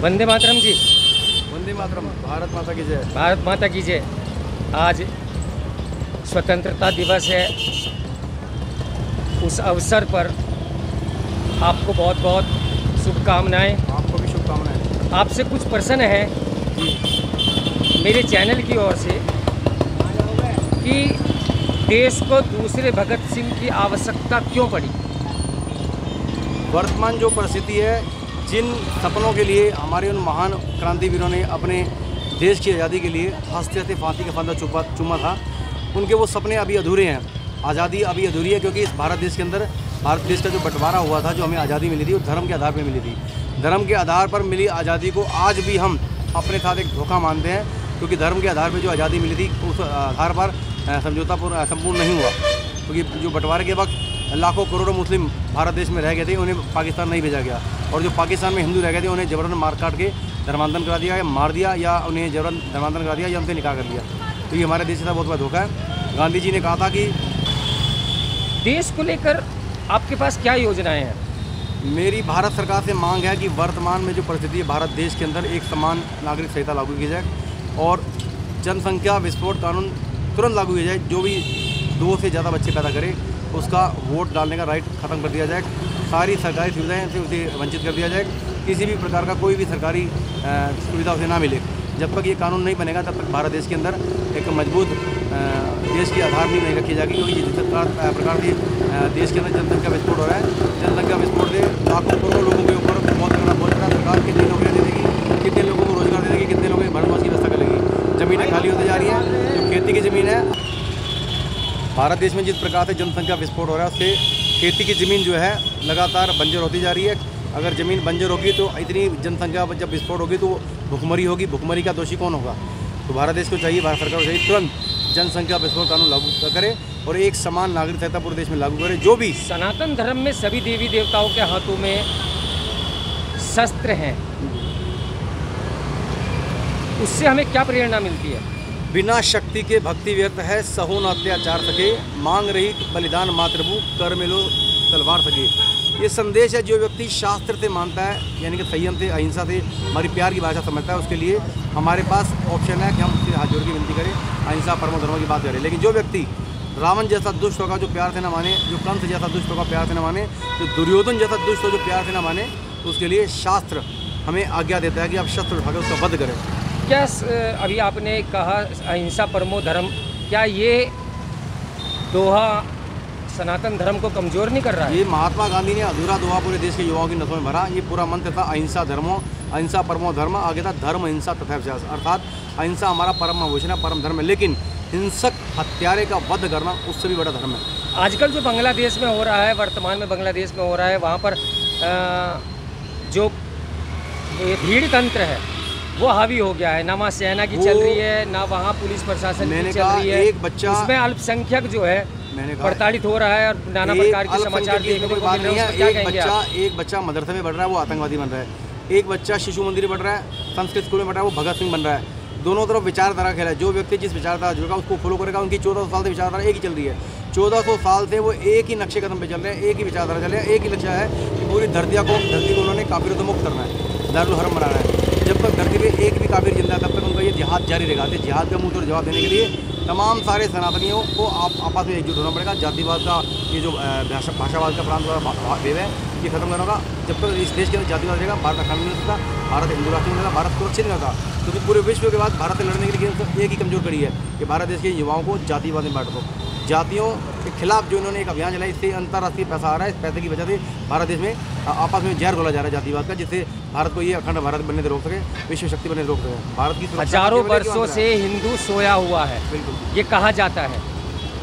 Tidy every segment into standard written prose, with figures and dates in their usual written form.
वंदे मातरम जी। वंदे मातरम। भारत माता की जय। भारत माता की जय। आज स्वतंत्रता दिवस है, उस अवसर पर आपको बहुत बहुत शुभकामनाएं। आपको भी शुभकामनाएं। आपसे कुछ प्रश्न है मेरे चैनल की ओर से कि देश को दूसरे भगत सिंह की आवश्यकता क्यों पड़ी। वर्तमान जो परिस्थिति है, जिन सपनों के लिए हमारे उन महान क्रांतिवीरों ने अपने देश की आज़ादी के लिए हंसते हंसते फांसी का फंदा चूमा था, उनके वो सपने अभी अधूरे हैं। आज़ादी अभी अधूरी है क्योंकि इस भारत देश के अंदर भारत देश का जो बंटवारा हुआ था, जो हमें आज़ादी मिली थी, वो धर्म के आधार पर मिली थी। धर्म के आधार पर मिली आज़ादी को आज भी हम अपने साथ एक धोखा मानते हैं, क्योंकि धर्म के आधार पर जो आज़ादी मिली थी उस आधार पर समझौता संपूर्ण नहीं हुआ। क्योंकि जो बंटवारे के वक्त लाखों करोड़ों मुस्लिम भारत देश में रह गए थे, उन्हें पाकिस्तान नहीं भेजा गया, और जो पाकिस्तान में हिंदू रह गए थे उन्हें जबरन मार काट के धर्मांतरण करा दिया, या मार दिया, या उन्हें जबरन धर्मांतरण करा दिया, या उनसे निकाह कर दिया। तो ये हमारे देश का बहुत बड़ा धोखा है। गांधी जी ने कहा था कि देश को लेकर आपके पास क्या योजनाएं हैं। मेरी भारत सरकार से मांग है कि वर्तमान में जो परिस्थिति है भारत देश के अंदर, एक समान नागरिक संहिता लागू की जाए और जनसंख्या विस्फोट कानून तुरंत लागू किया जाए। जो भी 2 से ज़्यादा बच्चे पैदा करे उसका वोट डालने का राइट ख़त्म कर दिया जाए। सारी सरकारी सुविधाएं से उसे वंचित कर दिया जाए। किसी भी प्रकार का कोई भी सरकारी सुविधा उसे ना मिले। जब तक ये कानून नहीं बनेगा तब तक भारत देश के अंदर एक मजबूत देश की आधार नहीं रखी जाएगी। क्योंकि जिस प्रकार से देश के अंदर जनसंख्या विस्फोट हो रहा है, जनसंख्या विस्फोट से लाखों करोड़ों लोगों के ऊपर बहुत बड़ा सरकार कितनी नौकरियाँ दे देगी, कितने लोगों को रोजगार दे देगी, कितने लोगों की भरण पोषण की व्यवस्था करेगी। ज़मीनें खाली होती जा रही हैं। जो खेती की ज़मीन है, भारत देश में जिस प्रकार से जनसंख्या विस्फोट हो रहा है उससे खेती की ज़मीन जो है लगातार बंजर होती जा रही है। अगर ज़मीन बंजर होगी तो इतनी जनसंख्या जब विस्फोट होगी तो भुखमरी होगी। भुखमरी का दोषी कौन होगा। तो भारत देश को चाहिए, भारत सरकार को चाहिए तुरंत जनसंख्या विस्फोट कानून लागू करे और एक समान नागरिक संहिता पूरे देश में लागू करे। जो भी सनातन धर्म में सभी देवी देवताओं के हाथों में शस्त्र हैं, उससे हमें क्या प्रेरणा मिलती है। बिना शक्ति के भक्ति व्यर्थ है, सहो न अत्याचार सके, मांग रही बलिदान मातृभू, कर में लो तलवार सके। ये संदेश है जो व्यक्ति शास्त्र से मानता है, यानी कि संयम से, अहिंसा से, हमारी प्यार की भाषा समझता है, उसके लिए हमारे पास ऑप्शन है कि हम उससे हाथ जोड़ के विनती करें, अहिंसा परमो धर्म की बात करें। लेकिन जो व्यक्ति रावण जैसा दुष्ट होगा जो प्यार से न माने, जो कंस जैसा दुष्ट होगा प्यार से न माने, जो दुर्योधन जैसा दुष्ट हो जो प्यार से न माने, तो उसके लिए शास्त्र हमें आज्ञा देता है कि आप शस्त्र उठाकर उसका वध करें। क्या अभी आपने कहा अहिंसा परमो धर्म, क्या ये दोहा सनातन धर्म को कमज़ोर नहीं कर रहा है। ये महात्मा गांधी ने अधूरा दोहा पूरे देश के युवाओं की नसों में भरा। ये पूरा मंत्र था अहिंसा धर्मो, अहिंसा परमो धर्म, आगे था धर्म अहिंसा तथा विश्वास, अर्थात अहिंसा हमारा परम भूषण है, परम धर्म है, लेकिन हिंसक हत्यारे का वध करना उससे भी बड़ा धर्म है। आजकल जो बांग्लादेश में हो रहा है, वर्तमान में बांग्लादेश में हो रहा है, वहाँ पर जो भीड़ तंत्र है वो हावी हो गया है। ना वहाँ सेना की चल रही है, ना वहाँ पुलिस प्रशासन की चल रही है। एक बच्चा, उसमें अल्पसंख्यक जो है प्रताड़ित हो रहा है और नाना प्रकार के समाचार देखने को मिल रहे हैं। एक बच्चा मदरसे में बढ़ रहा है, वो आतंकवादी बन रहा है। एक बच्चा शिशु मंदिर में बढ़ रहा है, संस्कृत स्कूल में बढ़ रहा है, वो भगत सिंह बन रहा है। दोनों तरफ विचारधारा खेला है। जो व्यक्ति जिस विचारधारा जुड़ेगा उसको फॉलो करेगा। उनकी 1400 साल से विचारधारा एक ही चल रही है। 1400 साल से वो एक ही नक्शे कदम पे चल रहे हैं, एक ही विचारधारा चल रही है। एक ही लक्ष्य है कि पूरी धरती को उन्होंने काफिरों से मुक्त करना है, दारुल हरम बनाना है। जब तक धरती पे एक भी काफिर जिंदा है तब तक उनका ये जिहाद जारी रहेगा। जिहाद का मुंह तोड़ जवाब देने के लिए तमाम सारे सनातनियों को आपस में एकजुट होना पड़ेगा। जातिवाद का ये जो भाषावाद का प्रांत वेव है ये खत्म करना होगा। जब तक इस देश के अंदर जातिवाद रहेगा भारत अखंड नहीं हो सकता, भारत हिंदू राष्ट्र नहीं होगा, भारत सुरक्षित नहीं होगा। क्योंकि पूरे विश्व के बाद भारत से लड़ने के लिए एक ही कमजोर कड़ी है कि भारत देश के युवाओं को जातिवाद में बांट दो। जातियों के खिलाफ जो इन्होंने एक अभियान चलाया, इससे अंतर्राष्ट्रीय पैसा आ रहा है। इस पैसे की वजह से भारत देश में आपस में जहर घोला जा रहा है जातिवाद का, जिससे भारत को ये अखंड भारत बनने से रोक सके, विश्व शक्ति बनने से रोक सके। भारत की हजारों वर्षों से हिंदू सोया हुआ है, बिल्कुल ये कहा जाता है।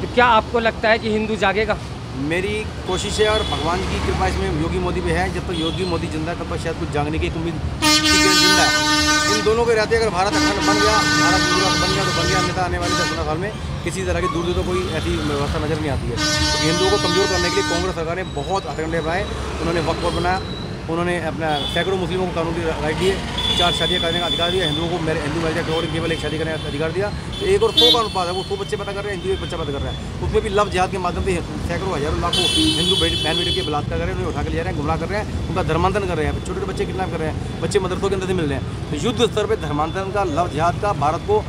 तो क्या आपको लगता है कि हिंदू जागेगा? मेरी कोशिश है और भगवान की कृपा इसमें योगी मोदी पे है। जब तक योगी मोदी जिंदा है तब तक शायद कुछ जागने की एक उम्मीद जिंदा है। इन दोनों के रहते अगर भारत अखंड बन गया, भारत गुजरात बन गया तो बन गया, अन्यथा आने वाले 10-15 साल में किसी तरह की दूर दूर तो कोई ऐसी व्यवस्था नजर नहीं आती है। तो हिंदुओं को कमज़ोर करने के लिए कांग्रेस सरकार ने बहुत हथकंडे बनाए। उन्होंने वक्फ बोर्ड बनाया, उन्होंने अपना सैकड़ों मुस्लिमों को कानूनी राइट दिए, 4 शादियाँ करने का अधिकार दिया, हिंदुओं को हिंदू मैरिज एक्ट केवल एक शादी करने का अधिकार दिया। तो 1 और 100 का अनुपात है, वो 100 बच्चे पैदा कर रहे हैं, हिंदू 1 बच्चा पैदा कर रहा है। उसमें भी लव जिहाद के माध्यम से सैकड़ों हजारों लाखों हिंदू बहन बेटियों के बलात्कार कर रहे हैं, उन्हें उठा के ले जा रहे हैं, गुमराह कर रहे हैं, उनका धर्मांतरण कर रहे हैं, छोटे छोटे बच्चे किडनैप कर रहे हैं, बच्चे मदरसों के अंदर से मिल रहे हैं। तो युद्ध स्तर पर धर्मांतरण का, लव जिहाद का, भारत को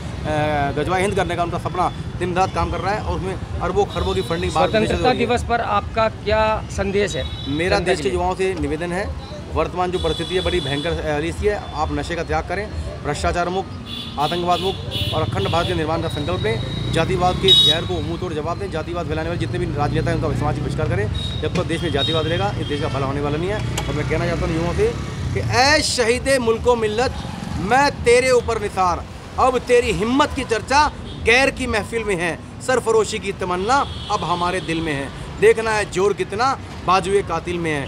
गजवा हिंद करने का उनका सपना दिन रात काम कर रहा है। और उसमें अरबों खरबों की फंडिंग। स्वतंत्रता दिवस पर आपका क्या संदेश है? मेरा देश के युवाओं से निवेदन है, वर्तमान जो परिस्थिति है बड़ी भयंकर रीति है। आप नशे का त्याग करें, भ्रष्टाचार मुक्त, आतंकवाद मुक्त और अखंड भारत के निर्माण का संकल्प लें। जातिवाद के जहर को मुंह तोड़ जवाब दें। जातिवाद फैलाने वाले जितने भी राजनेता हैं उनका समाज बहिष्कार करें। जब तक देश में जातिवाद रहेगा इस देश का भला होने वाला नहीं है। और मैं कहना चाहता हूँ युवाओं से कि ऐ शहीदे मुल्को मिल्लत, मैं तेरे ऊपर निसार, अब तेरी हिम्मत की चर्चा गैर की महफिल में है, सरफरोशी की तमन्ना अब हमारे दिल में है। देखना है जोर कितना बाजुए कातिल में है।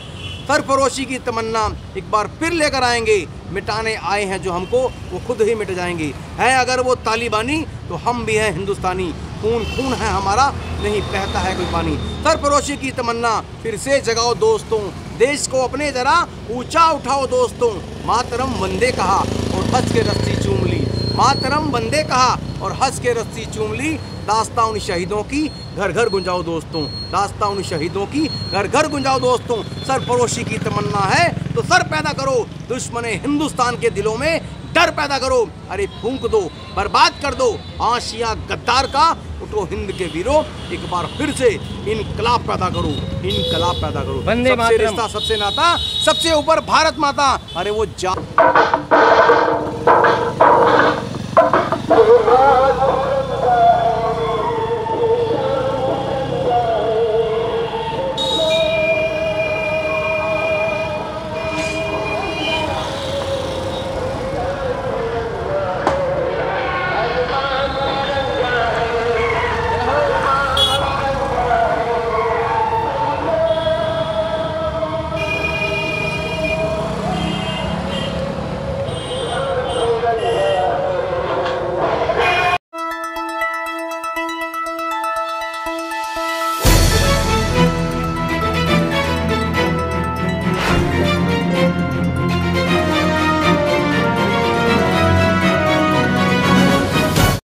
सरफरोशी की तमन्ना एक बार फिर लेकर आएंगे, मिटाने आए हैं जो हमको वो खुद ही मिट जाएंगे। है अगर वो तालिबानी तो हम भी हैं हिंदुस्तानी, खून खून है हमारा, नहीं बहता है कोई पानी। सरफरोशी की तमन्ना फिर से जगाओ दोस्तों, देश को अपने जरा ऊंचा उठाओ दोस्तों। मातरम वंदे कहा और हंस के रस्सी चूम ली, मातरम वंदे कहा और हंस के रस्सी चूम ली। दास्तां उन शहीदों की घर घर गुंजाओ दोस्तों, दास्तां उन शहीदों की घर घर गुंजाओ दोस्तों। सरफरोशी की तमन्ना है तो सर पैदा करो, दुश्मने हिंदुस्तान के दिलों में डर पैदा करो। अरे फूंक दो, बर्बाद कर दो आशिया गद्दार का, उठो हिंद के वीरों, एक बार फिर से इनकलाब पैदा करो, इनकलाब पैदा करो। वंदे सबसे मातरम। रिश्ता, सबसे नाता, सबसे ऊपर भारत माता। अरे वो जा